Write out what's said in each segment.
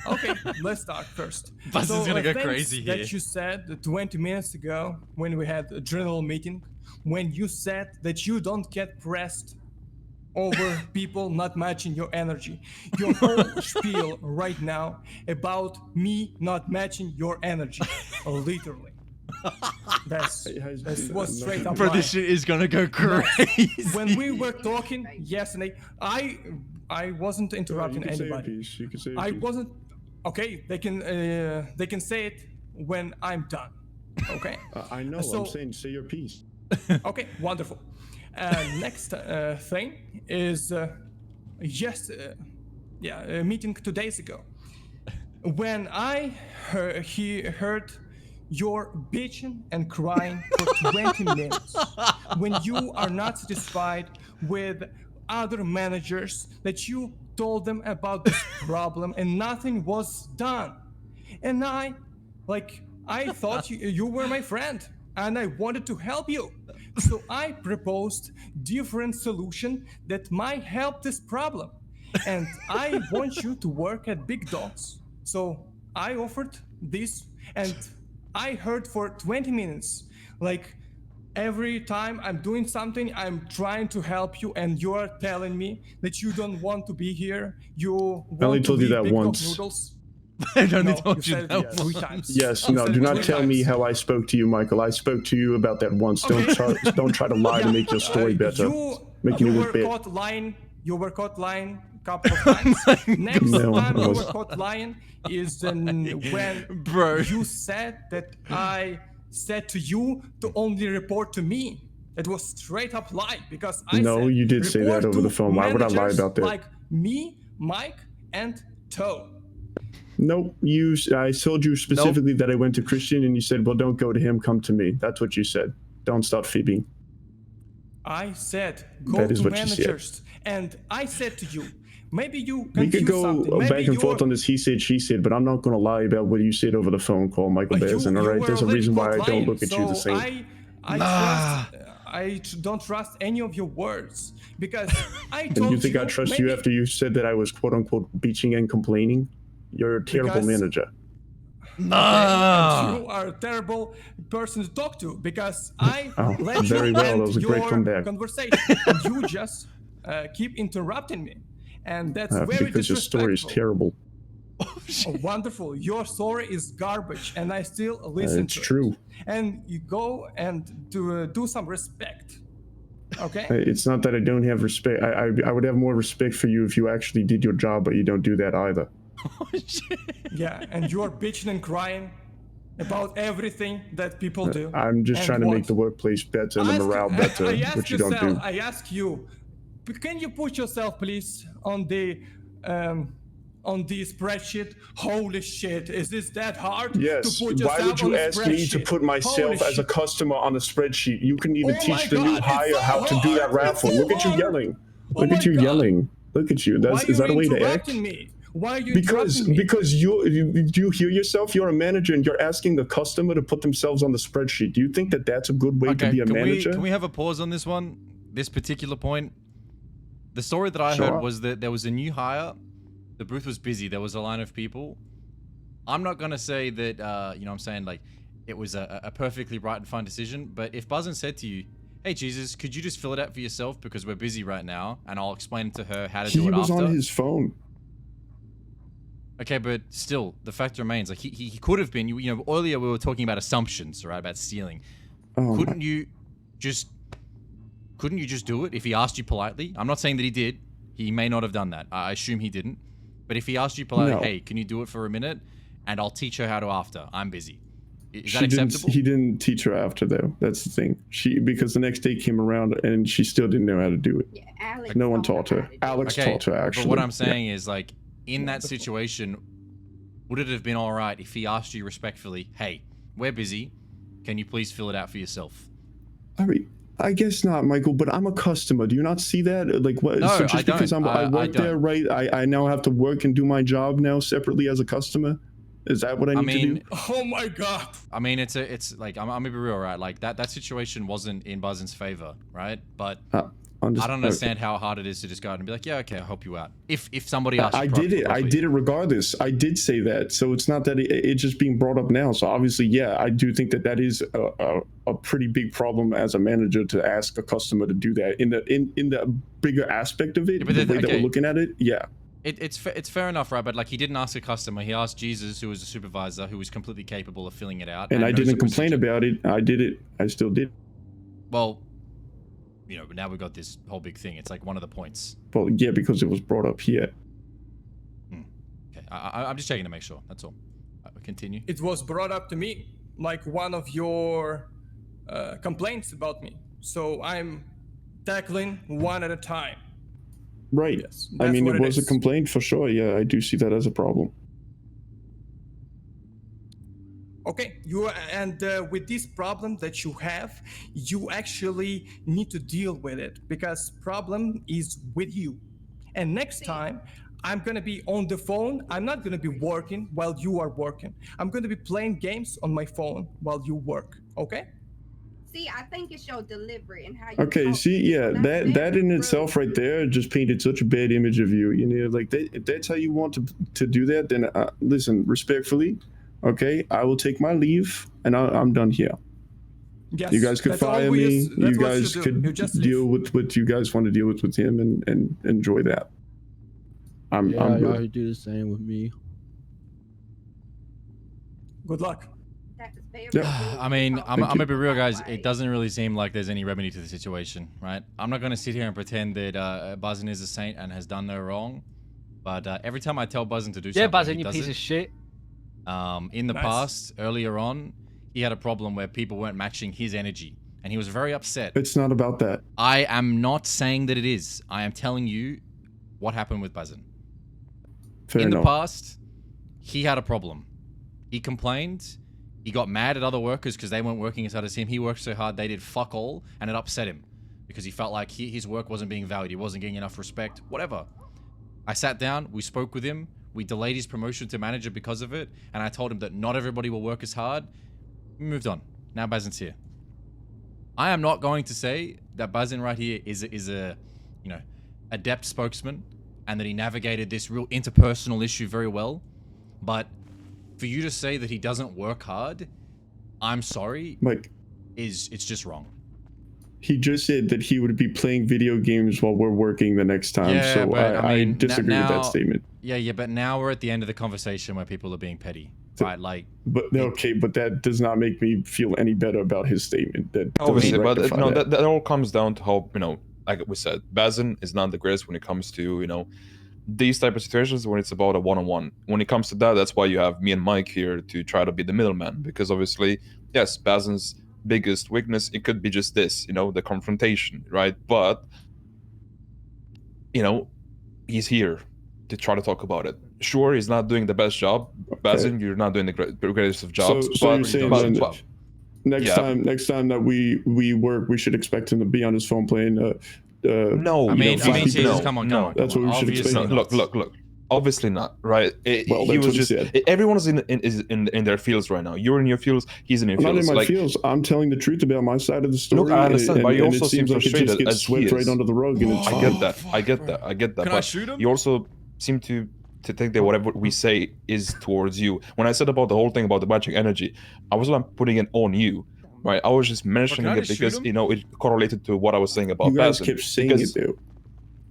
Okay, let's start first. Buzz is gonna go things crazy here. that you said 20 minutes ago when we had a general meeting, when you said that you don't get pressed over people not matching your energy. Your whole spiel right now about me not matching your energy, literally. That's what's straight up Bro, lying. this shit is gonna go crazy. When we were talking yesterday, I wasn't interrupting anybody. You can say your I piece. wasn't. Okay, they can say it when I'm done. Okay. I know. So- I'm saying say your piece. Okay, wonderful. Next thing is a meeting 2 days ago when I heard your bitching and crying for 20 minutes when you are not satisfied with other managers that you told them about this problem and nothing was done. And I thought you were my friend and I wanted to help you. So I proposed different solution that might help this problem. And I want you to work at Big Dogs. So I offered this and I heard for 20 minutes, like every time I'm doing something, I'm trying to help you and you're telling me that you don't want to be here. You want only told to you leave that Big Dog once. Noodles. I only No, told you said that it 3 times. Yes, You no, said do it not 3 tell me times. how I spoke to you, Michael. I spoke to you about that once. Okay. Don't try to lie to make your story better. Making You it were look bad. caught lying. You were caught lying a couple of times. Next No, time I you were wasn't. caught lying is when Bro. you said that I said to you to only report to me. It was straight up lie because I No, said you did say that report over to the phone. Why would I lie managers about that? Like me, Mike, and Toe. Nope. I told you specifically that I went to Christian, and you said, "Well, don't go to him. Come to me." That's what you said. Don't start fibbing. I said go That is to what you said. managers, and I said to you, maybe you We confused could go something. Maybe back and forth you're- on this he said, she said, but I'm not going to lie about what you said over the phone call, Michael Bazin, all You right? were There's a already reason why I caught don't lying, look at you the so same. I don't trust any of your words because I told And you think I trust you maybe- after you said that I was quote-unquote bitching and complaining? You're a terrible Because- manager. Nah. And you are a terrible person to talk to because I Oh, let very you well. end That was a great your comeback. conversation. And you just keep interrupting me, and that's very Because your story is disrespectful. terrible. Oh, wonderful. Your story is garbage, and I still listen It's to true. it. And you go and do some respect. Okay? It's not that I don't have respect. I would have more respect for you if you actually did your job, but you don't do that either. Oh, shit. Yeah, and you're bitching and crying about everything that people do. I'm just And trying to what? make the workplace better and the morale better, I ask which you don't do. I ask you, can you put yourself, please, on the spreadsheet? Holy shit, is this that hard? Yes. To put Why yourself would on you the ask me to spreadsheet? put myself Holy as a shit. customer on a spreadsheet? You can even Oh teach my the new God, hire it's so how to do that hard. raffle. It's so Look at you hard. yelling. Oh Look at my you God. yelling. Look at you. Why Is that a way to act? interrupting me? Why are you Because interrupting me? because you hear yourself. You're a manager and you're asking the customer to put themselves on the spreadsheet. Do you think that that's a good way to Okay, be a manager? can we have a pause on this one? This particular point. The story that I Sure. heard was that there was a new hire. The booth was busy. There was a line of people. I'm not gonna say that. You know, what I'm saying like it was a perfectly right and fine decision. But if Buzzin said to you, "Hey Jesus, could you just fill it out for yourself because we're busy right now, and I'll explain to her how to do He it was after." on his phone. Okay, but still, the fact remains, like he could have been. You know, earlier we were talking about assumptions, right? About stealing. Oh, Couldn't you just do it if he asked you politely? I'm not saying that he did. He may not have done that. I assume he didn't. But if he asked you politely, No. "Hey, can you do it for a minute?" and I'll teach her how to after. I'm busy. Is that She didn't. acceptable? He didn't teach her after though. That's the thing. Because the next day came around and she still didn't know how to do it. Yeah, Alex No one don't know taught her. how to do it. Alex Okay, taught her actually. but what I'm Yeah. saying is, like, in that situation, would it have been all right if he asked you respectfully, "Hey, we're busy. Can you please fill it out for yourself?" I mean, I guess not, Michael. But I'm a customer. Do you not see that? Like, what? No, so I just because don't. I I work there, don't. right? I now have to work and do my job now separately as a customer. Is that what I need to mean, do? Oh my God. I mean, it's like I'm gonna be real, right? Like that situation wasn't in Buzzin's favor, right? But I don't understand how hard it is to just go out and be like, yeah, okay, I'll help you out. If somebody asks you I did it. I did it regardless. I did say that. So it's not that it's just being brought up now. So obviously, yeah, I do think that is a pretty big problem as a manager to ask a customer to do that. In the bigger aspect of it, the way that we're looking at it, yeah. It's fair enough, right? But like, he didn't ask a customer. He asked Jesus, who was a supervisor, who was completely capable of filling it out. And I didn't complain about it. I did it. I still did. Well, you know, but now we've got this whole big thing. It's like one of the points. Well, yeah, because it was brought up here. Okay, I'm just checking to make sure. That's all. Continue. It was brought up to me, like one of your complaints about me. So I'm tackling one at a time. Right. Yes, I mean, it was a complaint for sure. Yeah, I do see that as a problem. Okay, with this problem that you have, you actually need to deal with it because problem is with you. And next time, I'm gonna be on the phone. I'm not gonna be working while you are working. I'm gonna be playing games on my phone while you work. Okay? See, I think it's your delivery and how you. Okay, see, yeah, that in itself right there just painted such a bad image of you. You know, like if that's how you want to do that, then listen, respectfully. Okay, I will take my leave, and I'm done here. Yes, you guys could fire me. You guys could deal with what you guys want to deal with him, and enjoy that. I'm y'all do the same with me. Good luck. I mean, I'm gonna be real, guys. It doesn't really seem like there's any remedy to the situation, right? I'm not gonna sit here and pretend that Buzzin is a saint and has done no wrong, but every time I tell Buzzin to do something, Buzzin, you piece of shit. In the past, earlier on, he had a problem where people weren't matching his energy, and he was very upset. It's not about that. I am not saying that it is. I am telling you what happened with Buzzin. In the past, he had a problem. He complained. He got mad at other workers because they weren't working as hard as him. He worked so hard, they did fuck all, and it upset him because he felt like his work wasn't being valued. He wasn't getting enough respect, whatever. I sat down, we spoke with him. We delayed his promotion to manager because of it, and I told him that not everybody will work as hard. We moved on. Now Bazin's here. I am not going to say that Bazin right here is a, you know, adept spokesman, and that he navigated this real interpersonal issue very well, but for you to say that he doesn't work hard, I'm sorry, Mike, it's just wrong. He just said that he would be playing video games while we're working the next time, yeah, so but, I disagree with that statement. Yeah, but now we're at the end of the conversation where people are being petty, right? Like, but okay, but that does not make me feel any better about his statement. That obviously, but no, that all comes down to how, you know, like we said, Bazin is not the greatest when it comes to, you know, these type of situations when it's about a one-on-one. When it comes to that, that's why you have me and Mike here to try to be the middleman, because obviously, yes, Bazin's biggest weakness, it could be just this, you know, the confrontation, right? But, you know, he's here to try to talk about it. Sure, he's not doing the best job. Bazin, you're not doing the greatest of jobs. So you're saying next time that we work, we should expect him to be on his phone playing no, I mean, Jesus, no, come on. That's what we should expect. No, look. Obviously not, right? Well, he was just. Everyone's in their fields right now. You're in your fields. He's in your fields. I'm not in my fields. I'm telling the truth about my side of the story. Look, I understand, but you also seem frustrated like it just gets swept right under the rug. And it's I get that. Can I shoot him? You also seem to think that whatever we say is towards you. When I said about the whole thing about the magic energy, I wasn't putting it on you. Right, I was just mentioning it because, you know, it correlated to what I was saying about you guys kept saying it, though.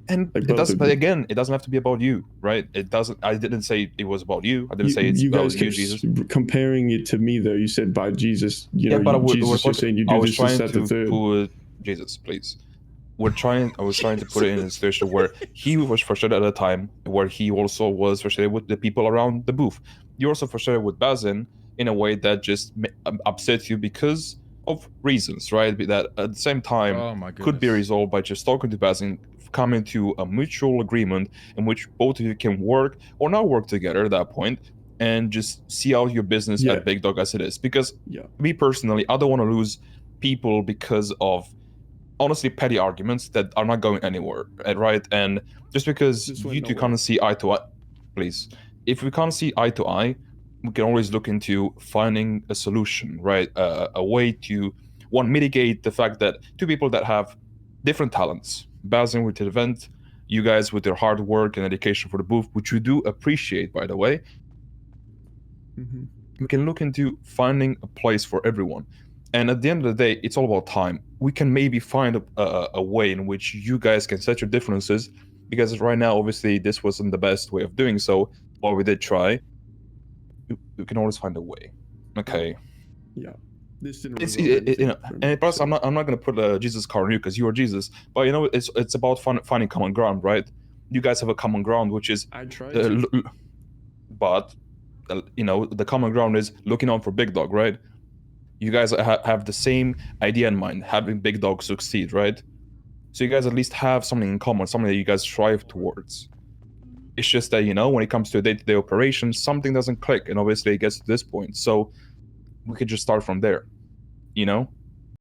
And like it doesn't. But again, it doesn't have to be about you, right? It doesn't. I didn't say it was about you. I didn't say it's about you, Jesus. Comparing it to me, though, you said by Jesus. You know, but Jesus. You're saying you do this, this, that, the third. Put Jesus, please. I was trying to put it in a situation where he was frustrated at a time where he also was frustrated with the people around the booth. You're also frustrated with Bazin in a way that just upset you because of reasons, right? That at the same time could be resolved by just talking to Bazin, coming to a mutual agreement in which both of you can work or not work together at that point, and just see out your business at Big Dog as it is. Because me personally, I don't want to lose people because of honestly petty arguments that are not going anywhere, right? And just because you two can't see eye to eye, please. If we can't see eye to eye, we can always look into finding a solution, right? A way to, one, mitigate the fact that two people that have different talents, Basin with the event, you guys with your hard work and dedication for the booth, which we do appreciate, by the way. Mhm. We can look into finding a place for everyone. And at the end of the day, it's all about time. We can maybe find a way in which you guys can set your differences, because right now, obviously, this wasn't the best way of doing so, but we did try. We can always find a way. Okay. Yeah. This didn't It's, resolve anything. you know, and plus, I'm not gonna put Jesus card on you because you are Jesus. But you know, it's about finding common ground, right? You guys have a common ground, which is, I tried to. but you know, the common ground is looking out for Big Dog, right? You guys have the same idea in mind, having Big Dog succeed, right? So you guys at least have something in common, something that you guys strive towards. It's just that, you know, when it comes to day-to-day operations, something doesn't click, and obviously it gets to this point. So we could just start from there, you know?